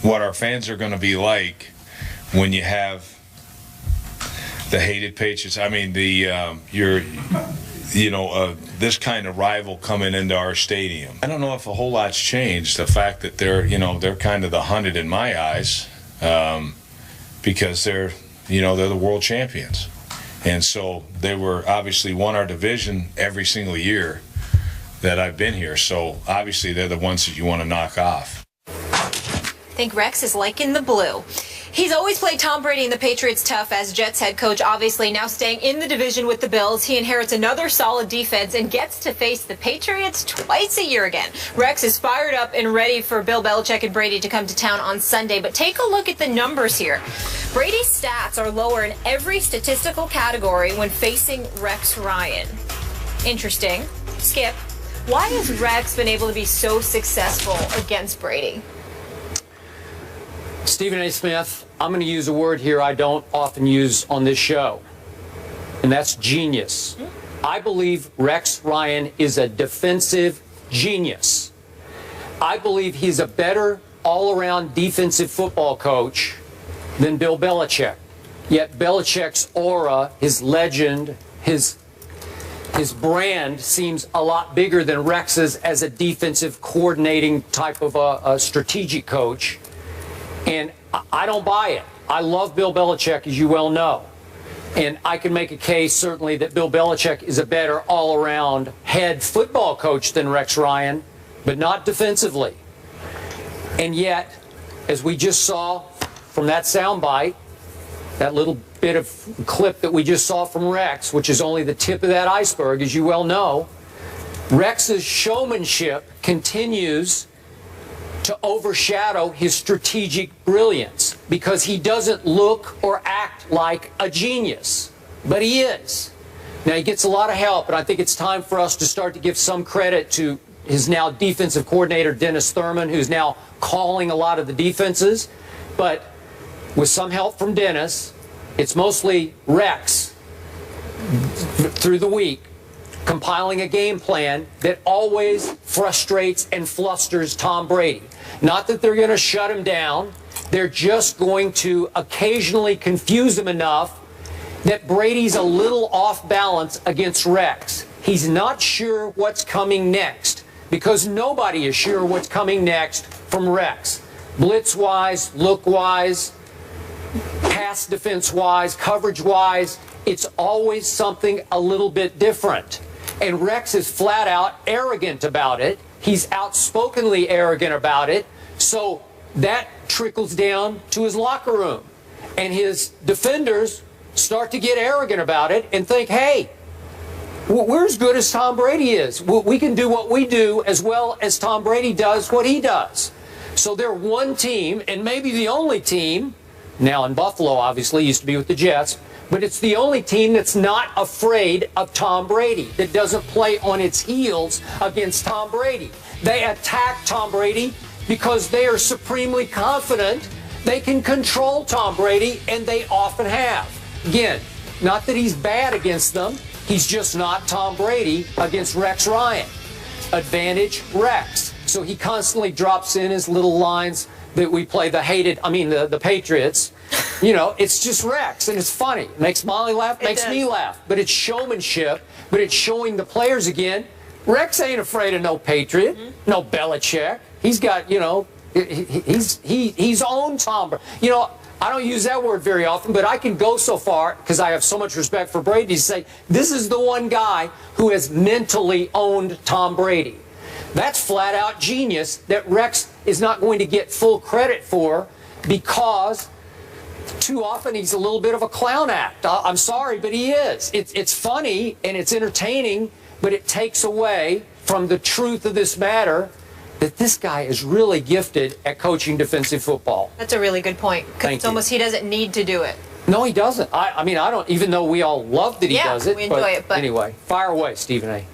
what our fans are going to be like when you have the hated Patriots. I mean, this kind of rival coming into our stadium. I don't know if a whole lot's changed. The fact that they're kind of the hunted in my eyes, because they're the world champions, and so they were obviously won our division every single year that I've been here. So obviously they're the ones that you want to knock off. I think Rex is liking the blue. He's always played Tom Brady and the Patriots tough as Jets head coach, obviously now staying in the division with the Bills. He inherits another solid defense and gets to face the Patriots twice a year again. Rex is fired up and ready for Bill Belichick and Brady to come to town on Sunday. But take a look at the numbers here. Brady's stats are lower in every statistical category when facing Rex Ryan. Interesting. Skip, why has Rex been able to be so successful against Brady? Stephen A. Smith, I'm going to use a word here I don't often use on this show, and that's genius. I believe Rex Ryan is a defensive genius. I believe he's a better all-around defensive football coach than Bill Belichick. Yet Belichick's aura, his legend, his brand seems a lot bigger than Rex's as a defensive coordinating type of a strategic coach. And I don't buy it. I love Bill Belichick, as you well know. And I can make a case, certainly, that Bill Belichick is a better all-around head football coach than Rex Ryan, but not defensively. And yet, as we just saw from that soundbite, that little bit of clip that we just saw from Rex, which is only the tip of that iceberg, as you well know, Rex's showmanship continues to overshadow his strategic brilliance because he doesn't look or act like a genius, but he is. Now, he gets a lot of help, and I think it's time for us to start to give some credit to his now defensive coordinator, Dennis Thurman, who's now calling a lot of the defenses. But with some help from Dennis, it's mostly Rex through the week compiling a game plan that always frustrates and flusters Tom Brady. Not that they're going to shut him down. They're just going to occasionally confuse him enough that Brady's a little off balance against Rex. He's not sure what's coming next because nobody is sure what's coming next from Rex. Blitz-wise, look-wise, pass defense-wise, coverage-wise, it's always something a little bit different. And Rex is flat out arrogant about it. He's outspokenly arrogant about it. So that trickles down to his locker room. And his defenders start to get arrogant about it and think, hey, we're as good as Tom Brady is. We can do what we do as well as Tom Brady does what he does. So they're one team, and maybe the only team, now in Buffalo obviously, used to be with the Jets, but it's the only team that's not afraid of Tom Brady, that doesn't play on its heels against Tom Brady. They attack Tom Brady because they are supremely confident they can control Tom Brady, and they often have. Again, not that he's bad against them, he's just not Tom Brady against Rex Ryan. Advantage Rex. So he constantly drops in his little lines that we play the Patriots. You know, it's just Rex, and it's funny. It makes Molly laugh, makes me laugh. But it's showmanship, but it's showing the players again. Rex ain't afraid of no Patriot, no Belichick. He's got, he's owned Tom Brady. You know, I don't use that word very often, but I can go so far, because I have so much respect for Brady, to say this is the one guy who has mentally owned Tom Brady. That's flat out genius that Rex is not going to get full credit for because too often he's a little bit of a clown act. I'm sorry, but he is. It's funny and it's entertaining, but it takes away from the truth of this matter that this guy is really gifted at coaching defensive football. That's a really good point. Because it's almost he doesn't need to do it. No, he doesn't. I mean, I don't, even though we all love that he does it. We enjoy it. But anyway, fire away, Stephen A.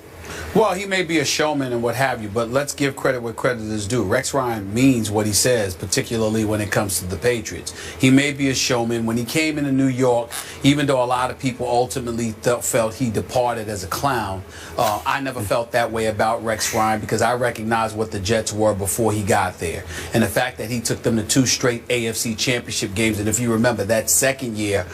Well, he may be a showman and what have you, but let's give credit where credit is due. Rex Ryan means what he says, particularly when it comes to the Patriots. He may be a showman. When he came into New York, even though a lot of people ultimately felt he departed as a clown, I never felt that way about Rex Ryan because I recognized what the Jets were before he got there. And the fact that he took them to 2 straight AFC championship games, and if you remember that second year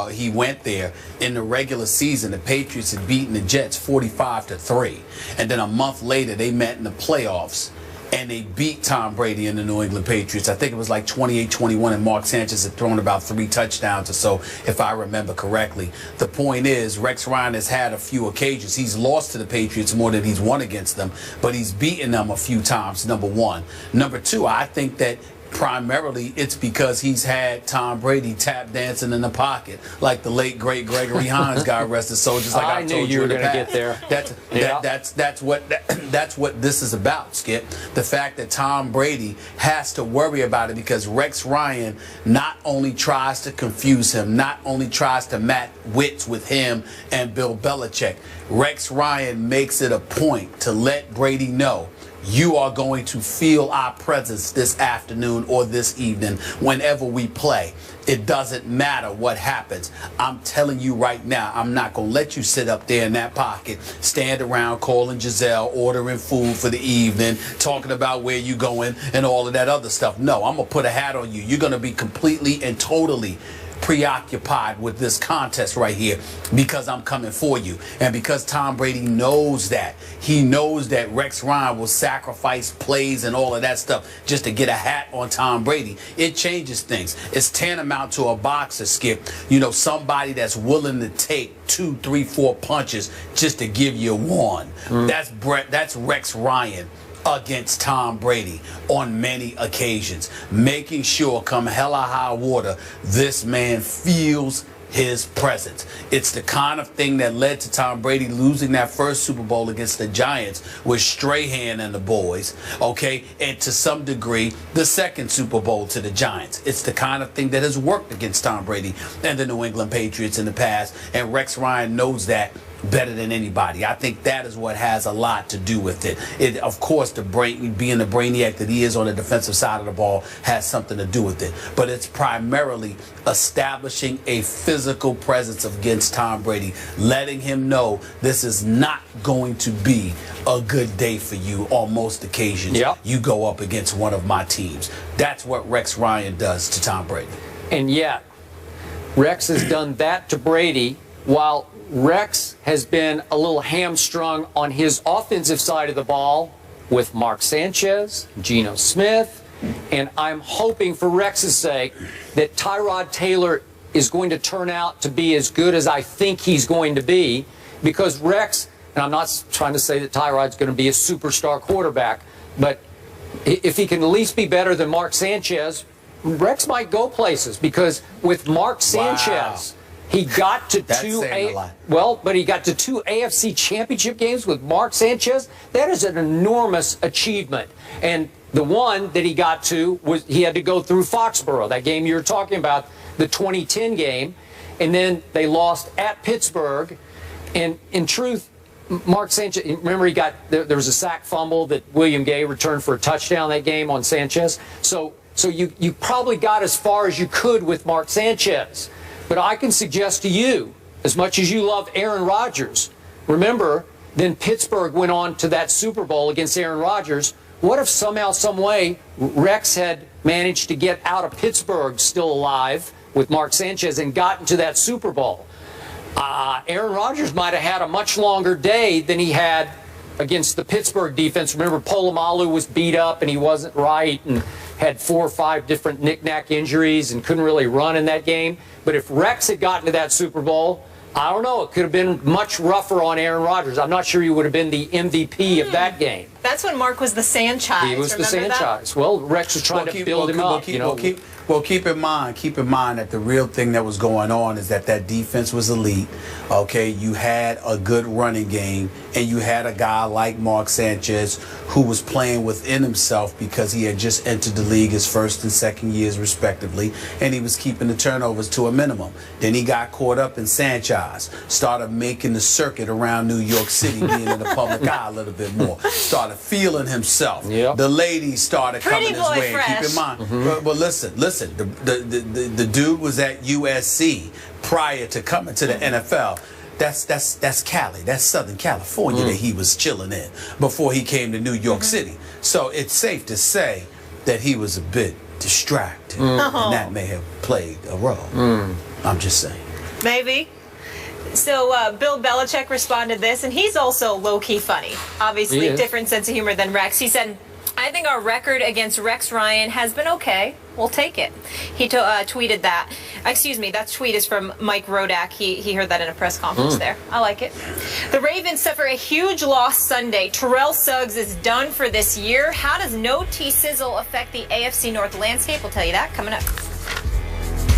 he went there, in the regular season, the Patriots had beaten the Jets 45-3. And then a month later, they met in the playoffs, and they beat Tom Brady and the New England Patriots. I think it was like 28-21, and Mark Sanchez had thrown about 3 touchdowns or so, if I remember correctly. The point is, Rex Ryan has had a few occasions. He's lost to the Patriots more than he's won against them, but he's beaten them a few times, number one. Number two, I think that primarily it's because he's had Tom Brady tap dancing in the pocket, like the late great Gregory Hines, God rest his soul. Just like I told you were in the going to past. get there. That's what this is about, Skip. The fact that Tom Brady has to worry about it because Rex Ryan not only tries to confuse him, not only tries to match wits with him and Bill Belichick. Rex Ryan makes it a point to let Brady know, you are going to feel our presence this afternoon or this evening whenever we play. It doesn't matter what happens. I'm telling you right now, I'm not going to let you sit up there in that pocket, stand around calling Giselle, ordering food for the evening, talking about where you going and all of that other stuff. No, I'm going to put a hat on you. You're going to be completely and totally preoccupied with this contest right here because I'm coming for you. And because Tom Brady knows that, he knows that Rex Ryan will sacrifice plays and all of that stuff just to get a hat on Tom Brady. It changes things. It's tantamount to a boxer, Skip. You know, somebody that's willing to take 2, 3, 4 punches just to give you one. That's Rex Ryan against Tom Brady on many occasions, making sure come hell or high water, this man feels his presence. It's the kind of thing that led to Tom Brady losing that first Super Bowl against the Giants with Strahan and the boys, okay, and to some degree the second Super Bowl to the Giants. It's the kind of thing that has worked against Tom Brady and the New England Patriots in the past, and Rex Ryan knows that better than anybody. I think that is what has a lot to do with it. Of course, being the brainiac that he is on the defensive side of the ball has something to do with it. But it's primarily establishing a physical presence against Tom Brady, letting him know this is not going to be a good day for you on most occasions. Yep. You go up against one of my teams. That's what Rex Ryan does to Tom Brady. And yet, Rex has done that to Brady while Rex has been a little hamstrung on his offensive side of the ball with Mark Sanchez, Geno Smith, and I'm hoping for Rex's sake that Tyrod Taylor is going to turn out to be as good as I think he's going to be, because Rex, and I'm not trying to say that Tyrod's going to be a superstar quarterback, but if he can at least be better than Mark Sanchez, Rex might go places, because with Mark Sanchez, he got to he got to 2 AFC championship games with Mark Sanchez. That is an enormous achievement. And the one that he got to was he had to go through Foxborough, that game you were talking about, the 2010 game, and then they lost at Pittsburgh. And in truth, Mark Sanchez, remember there was a sack fumble that William Gay returned for a touchdown that game on Sanchez. So you probably got as far as you could with Mark Sanchez. But I can suggest to you, as much as you love Aaron Rodgers, remember, then Pittsburgh went on to that Super Bowl against Aaron Rodgers. What if somehow, some way, Rex had managed to get out of Pittsburgh still alive with Mark Sanchez and gotten to that Super Bowl? Aaron Rodgers might have had a much longer day than he had against the Pittsburgh defense. Remember, Polamalu was beat up and he wasn't right and had 4 or 5 different knick-knack injuries and couldn't really run in that game. But if Rex had gotten to that Super Bowl, I don't know, it could have been much rougher on Aaron Rodgers. I'm not sure he would have been the MVP of that game. That's when Mark was the Sanchez. He was the Remember Sanchez. Well, Rex was trying to build him up. Keep in mind that the real thing that was going on is that defense was elite. Okay, you had a good running game, and you had a guy like Mark Sanchez who was playing within himself because he had just entered the league his first and second years respectively, and he was keeping the turnovers to a minimum. Then he got caught up in Sanchez, started making the circuit around New York City, being in the public eye a little bit more, started feeling himself. Yep. The ladies started coming his way. Fresh. Keep in mind, but listen, the dude was at USC prior to coming to the NFL. That's Cali. That's Southern California that he was chilling in before he came to New York City. So it's safe to say that he was a bit distracted, and that may have played a role. I'm just saying. Maybe. So Bill Belichick responded this, and he's also low-key funny. Obviously, different sense of humor than Rex. He said, I think our record against Rex Ryan has been okay. We'll take it. He tweeted that. Excuse me, that tweet is from Mike Rodak. He heard that in a press conference there. I like it. The Ravens suffer a huge loss Sunday. Terrell Suggs is done for this year. How does no T-Sizzle affect the AFC North landscape? We'll tell you that coming up.